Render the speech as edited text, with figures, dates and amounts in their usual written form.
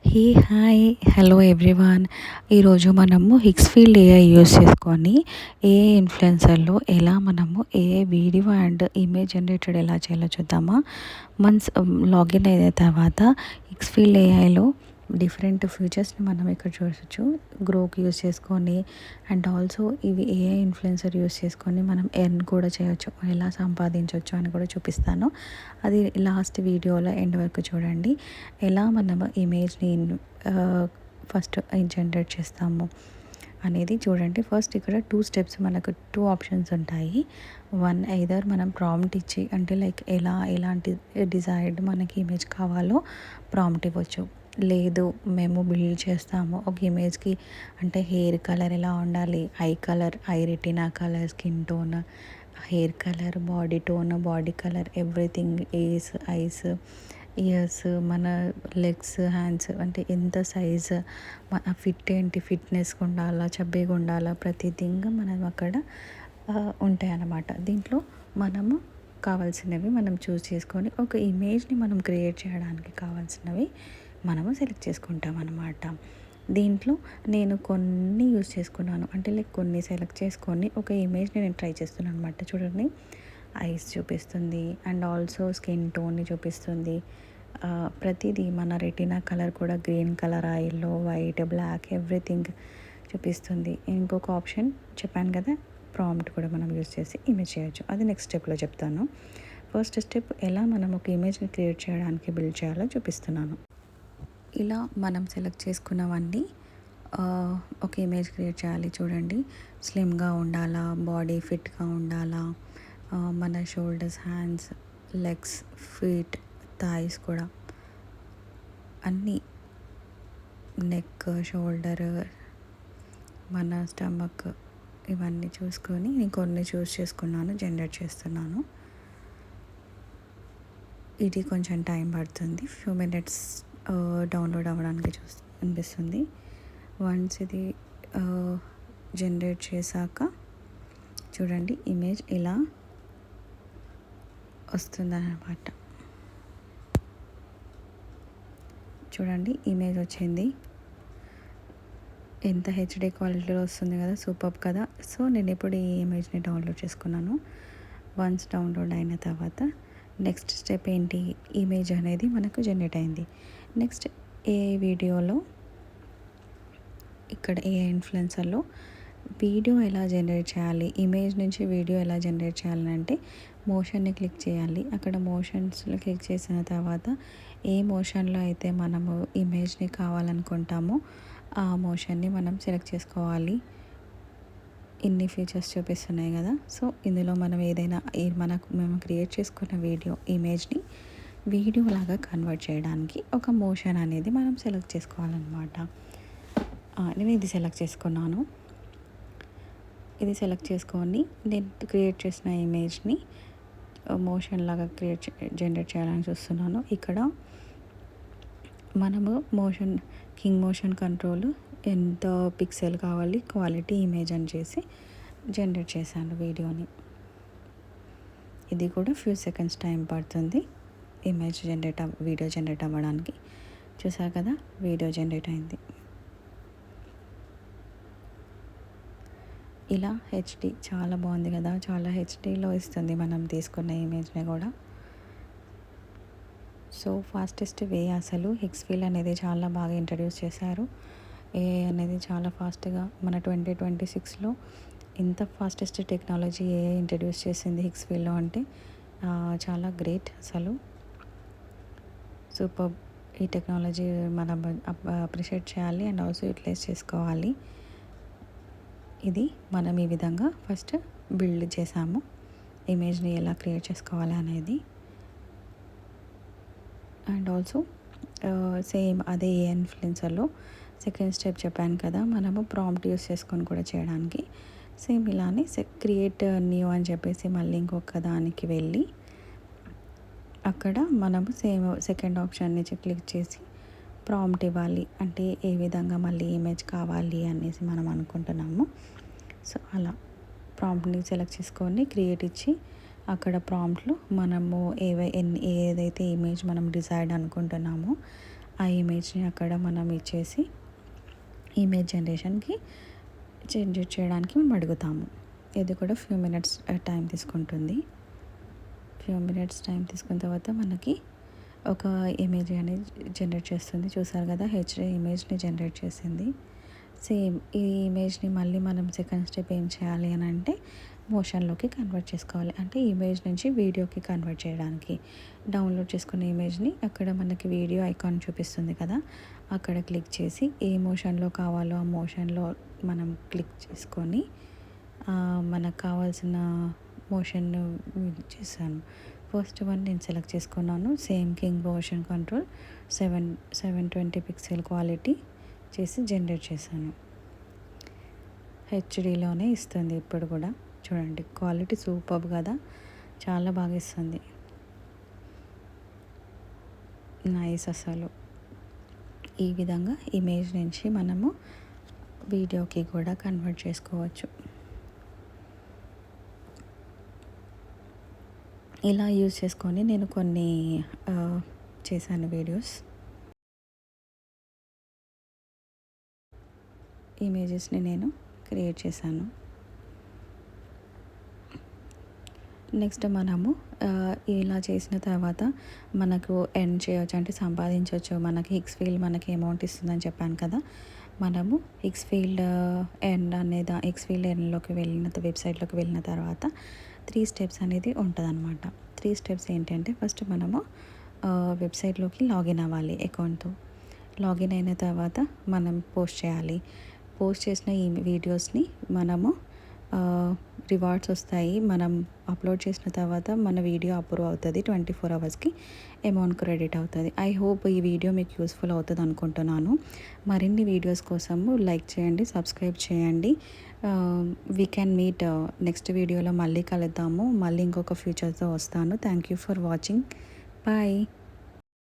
Hey hi hello everyone. ఈరోజు మనము హిక్స్ఫీల్డ్ AI use చేసుకొని ఏఐ ఇన్ఫ్లుయెన్సర్లో ఎలా మనము AI video and image generated ఎలా చేయాలో చూద్దామా. వన్స్ లాగిన్ అయిన తర్వాత హిక్స్ఫీల్డ్ ఏఐలో డిఫరెంట్ ఫీచర్స్ని మనం ఇక్కడ చూడవచ్చు. గ్రోకి యూస్ చేసుకొని అండ్ ఆల్సో ఇవి ఏఐ ఇన్ఫ్లుయెన్సర్ యూస్ చేసుకొని మనం ఎర్న్ కూడా చేయొచ్చు, ఎలా సంపాదించవచ్చు అని కూడా చూపిస్తాను. అది లాస్ట్ వీడియోలో ఎండ్ వరకు చూడండి. ఎలా మనము ఇమేజ్ని ఫస్ట్ జనరేట్ చేస్తాము అనేది చూడండి. ఫస్ట్ ఇక్కడ 2 స్టెప్స్, మనకు 2 ఆప్షన్స్ ఉంటాయి. వన్ ఐదర్ మనం ప్రాంప్ట్ ఇచ్చి, అంటే లైక్ ఎలాంటి డిజైర్డ్ మనకి ఇమేజ్ కావాలో ప్రాంప్ట్ ఇవ్వచ్చు. లేదు మేము బిల్డ్ చేస్తాము ఒక ఇమేజ్కి, అంటే హెయిర్ కలర్ ఎలా ఉండాలి, I colour, I retina colour, skin tone, hair colour, body tone, body colour, everything, ice, years, మన లెగ్స్, హ్యాండ్స్, అంటే ఎంత సైజ్, మన ఫిట్ ఏంటి, ఫిట్నెస్ ఉండాలా, చబ్బీగా ఉండాలా, ప్రతిదింగ్ మనం అక్కడ ఉంటాయి అన్నమాట. దీంట్లో మనము కావాల్సినవి మనం చూస్ చేసుకొని ఒక ఇమేజ్ని మనం క్రియేట్ చేయడానికి కావాల్సినవి మనము సెలెక్ట్ చేసుకుంటాం అన్నమాట. దీంట్లో నేను కొన్ని యూస్ చేసుకున్నాను, అంటే లైక్ కొన్ని సెలెక్ట్ చేసుకొని ఒక ఇమేజ్ని నేను ట్రై చేస్తున్నాను అనమాట. చూడండి, ఐస్ చూపిస్తుంది అండ్ ఆల్సో స్కిన్ టోన్ని చూపిస్తుంది. ప్రతిదీ మన రెటినా కలర్ కూడా green colour, yellow, white, black, everything చూపిస్తుంది. ఇంకొక ఆప్షన్ చెప్పాను కదా, ప్రాంప్ట్ కూడా మనం యూస్ చేసి ఇమేజ్ చేయొచ్చు. అది నెక్స్ట్ స్టెప్లో చెప్తాను. ఫస్ట్ స్టెప్ ఎలా మనం ఒక ఇమేజ్ని క్రియేట్ చేయడానికి బిల్డ్ చేయాలో చూపిస్తున్నాను. ఇలా మనం సెలెక్ట్ చేసుకున్నవన్నీ ఒక ఇమేజ్ క్రియేట్ చేయాలి. చూడండి, స్లిమ్గా ఉండాలా, బాడీ ఫిట్గా ఉండాలా, మన shoulders, hands, legs, feet, thighs కూడా అన్నీ, నెక్, షోల్డర్, మన స్టమక్, ఇవన్నీ చూసుకొని నేను కొన్ని చూస్ చేసుకున్నాను, జనరేట్ చేస్తున్నాను. ఇది కొంచెం టైం పడుతుంది, ఫ్యూ మినిట్స్ డౌన్లోడ్ అవ్వడానికి అనిపిస్తుంది. వన్స్ ఇది జనరేట్ చేశాక చూడండి, ఇమేజ్ ఇలా వస్తుందన్నమాట. చూడండి, ఇమేజ్ వచ్చింది, ఎంత హెచ్డి క్వాలిటీలో వస్తుంది కదా, సూపర్ కదా. సో నేను ఇప్పుడు ఈ ఇమేజ్ని డౌన్లోడ్ చేసుకున్నాను. వన్స్ డౌన్లోడ్ అయిన తర్వాత నెక్స్ట్ స్టెప్ ఏంటి, ఇమేజ్ అనేది మనకు జనరేట్ అయింది. నెక్స్ట్ వీడియోలో, ఇక్కడ ఇన్ఫ్లుయెన్సర్లో వీడియో ఎలా జనరేట్ చేయాలి, ఇమేజ్ నుంచి వీడియో ఎలా జనరేట్ చేయాలని అంటే మోషన్ని క్లిక్ చేయాలి. అక్కడ మోషన్స్లో క్లిక్ చేసిన తర్వాత ఏ మోషన్లో అయితే మనము ఇమేజ్ని కావాలనుకుంటామో ఆ మోషన్ని మనం సెలెక్ట్ చేసుకోవాలి. ఇన్ని ఫీచర్స్ చూపిస్తున్నాయి కదా. సో ఇందులో మనం ఏదైనా మేము క్రియేట్ చేసుకున్న ఇమేజ్ని వీడియో లాగా కన్వర్ట్ చేయడానికి ఒక మోషన్ అనేది మనం సెలెక్ట్ చేసుకోవాలన్నమాట. నేను ఇది సెలెక్ట్ చేసుకున్నాను. ఇది సెలెక్ట్ చేసుకొని నేను క్రియేట్ చేసిన ఇమేజ్ని మోషన్ లాగా జనరేట్ చేయాలని చూస్తున్నాను. ఇక్కడ మనము కింగ్ మోషన్ కంట్రోల్, ఎంత పిక్సెల్ కావాలి, క్వాలిటీ ఇమేజ్ అని చేసి జనరేట్ చేశాను వీడియోని. ఇది కూడా ఫ్యూ సెకండ్స్ టైం పడుతుంది వీడియో జనరేట్ అవ్వడానికి. చూసారు కదా, వీడియో జనరేట్ అయింది. ఇలా హెచ్డి చాలా బాగుంది కదా, చాలా హెచ్డిలో ఇస్తుంది మనం తీసుకున్న ఇమేజ్ని కూడా. సో ఫాస్టెస్ట్ వే, అసలు హిక్స్ఫీల్డ్ అనేది చాలా బాగా ఇంట్రడ్యూస్ చేశారు. ఏఐ అనేది చాలా ఫాస్ట్గా మన 2026లో ఇంత ఫాస్టెస్ట్ టెక్నాలజీ ఏఐ ఇంట్రడ్యూస్ చేసింది హిక్స్ఫీల్డ్లో అంటే చాలా గ్రేట్ అసలు. సూపర్. ఈ టెక్నాలజీ మనం అప్రిషియేట్ చేయాలి అండ్ ఆల్సో యూటిలైజ్ చేసుకోవాలి. ఇది మనం ఈ విధంగా ఫస్ట్ బిల్డ్ చేసాము, ఇమేజ్ని ఎలా క్రియేట్ చేసుకోవాలి అనేది. అండ్ ఆల్సో సేమ్ అదే ఇన్ఫ్లుయెన్సర్లో సెకండ్ స్టెప్ చెప్పాను కదా, మనము ప్రాంప్ట్ యూస్ చేసుకొని కూడా చేయడానికి సేమ్ ఇలానే క్రియేట్ న్యూ అని చెప్పేసి మళ్ళీ ఇంకొక దానికి వెళ్ళి అక్కడ మనము సేమ్ సెకండ్ ఆప్షన్ని క్లిక్ చేసి ప్రాంప్ట్ ఇవ్వాలి. అంటే ఏ విధంగా మళ్ళీ ఇమేజ్ కావాలి అనేసి మనం అనుకుంటున్నాము. సో అలా ప్రాంప్ట్ని సెలెక్ట్ చేసుకొని క్రియేట్ ఇచ్చి అక్కడ ప్రాంప్ట్లో మనము ఏదైతే ఇమేజ్ మనం డిజైర్డ్ అనుకుంటున్నామో ఆ ఇమేజ్ని అక్కడ మనం ఇచ్చేసి ఇమేజ్ జనరేషన్కి జనరేట్ చేయడానికి మనం అడుగుతాము. ఇది కూడా ఫ్యూ మినిట్స్ టైం తీసుకుంటుంది. ఫ్యూ మినిట్స్ టైం తీసుకున్న తర్వాత మనకి ఒక ఇమేజ్ అనేది జనరేట్ చేస్తుంది. చూసారు కదా, హెచ్డి ఇమేజ్ని జనరేట్ చేసింది. సేమ్ ఈ ఇమేజ్ని మళ్ళీ మనం సెకండ్ స్టెప్ ఏం చేయాలి అని అంటే మోషన్లోకి కన్వర్ట్ చేసుకోవాలి. అంటే ఇమేజ్ నుంచి వీడియోకి కన్వర్ట్ చేయడానికి డౌన్లోడ్ చేసుకున్న ఇమేజ్ని అక్కడ మనకి వీడియో ఐకాన్ చూపిస్తుంది కదా, అక్కడ క్లిక్ చేసి ఏ మోషన్లో కావాలో ఆ మోషన్లో మనం క్లిక్ చేసుకొని మనకు కావాల్సిన మోషన్ చేశాను. ఫస్ట్ వన్ నేను సెలెక్ట్ చేసుకున్నాను. Same king motion control 720 pixel quality చేసి జనరేట్ చేశాను. హెచ్డీలోనే ఇస్తుంది ఇప్పుడు కూడా. చూడండి, క్వాలిటీ సూపర్ కదా, చాలా బాగా ఇస్తుంది. నైస్ అసలు. ఈ విధంగా ఇమేజ్ నుంచి మనము వీడియోకి కూడా కన్వర్ట్ చేసుకోవచ్చు. ఇలా యూజ్ చేసుకొని నేను కొన్ని చేశాను వీడియోస్. ఇమేజెస్ని నేను క్రియేట్ చేశాను. నెక్స్ట్ మనము ఇలా చేసిన తర్వాత మనకు ఎండ్ చేయవచ్చు, అంటే సంపాదించవచ్చు. మనకి హిక్స్ ఫీల్డ్ మనకి అమౌంట్ ఇస్తుందని చెప్పాను కదా, మనము హిక్స్ ఫీల్డ్ ఎన్లోకి వెబ్సైట్లోకి వెళ్ళిన తర్వాత 3 స్టెప్స్ అనేది ఉంటుందన్నమాట. 3 స్టెప్స్ ఏంటంటే, ఫస్ట్ మనము వెబ్సైట్లోకి లాగిన్ అవ్వాలి. అకౌంట్తో లాగిన్ అయిన తర్వాత మనం పోస్ట్ చేయాలి. పోస్ట్ చేసిన ఈ వీడియోస్ని మనము రివార్డ్స్ వస్తాయి. మనం అప్లోడ్ చేసిన తర్వాత మన వీడియో అప్రూవ్ అవుతుంది. 24 అవర్స్కి అమౌంట్ క్రెడిట్ అవుతుంది. ఐ హోప్ ఈ వీడియో మీకు యూస్ఫుల్ అవుతుంది అనుకుంటున్నాను. మరిన్ని వీడియోస్ కోసము లైక్ చేయండి, సబ్స్క్రైబ్ చేయండి. వీ క్యాన్ మీట్ నెక్స్ట్ వీడియోలో మళ్ళీ కలుద్దాము. మళ్ళీ ఇంకొక ఫ్యూచర్తో వస్తాను. Thank you for watching. Bye.